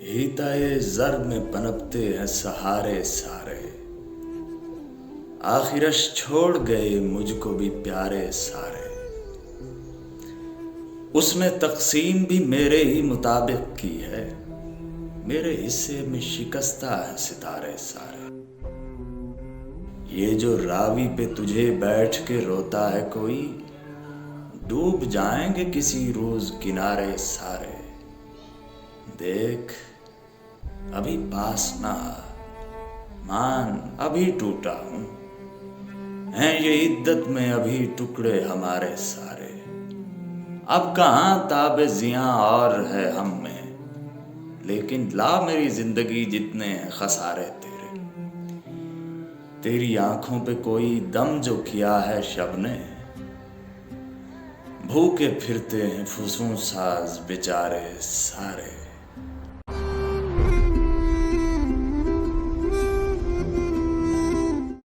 हिताए जर में पनपते हैं सहारे सारे, आखिरश छोड़ गए मुझको भी प्यारे सारे। उसमें तकसीम भी मेरे ही मुताबिक की है, मेरे हिस्से में शिकस्ता है सितारे सारे। ये जो रावी पे तुझे बैठ के रोता है कोई, डूब जाएंगे किसी रोज किनारे सारे। देख अभी पास ना आ, मान अभी टूटा हूं, हैं ये इद्दत में अभी टुकड़े हमारे सारे। अब कहाँ ताबे जियां और है हम में, लेकिन ला मेरी जिंदगी जितने हैं खसारे तेरे। तेरी आंखों पे कोई दम जो किया है शब ने, भूखे फिरते हैं फुसूं साज बेचारे सारे।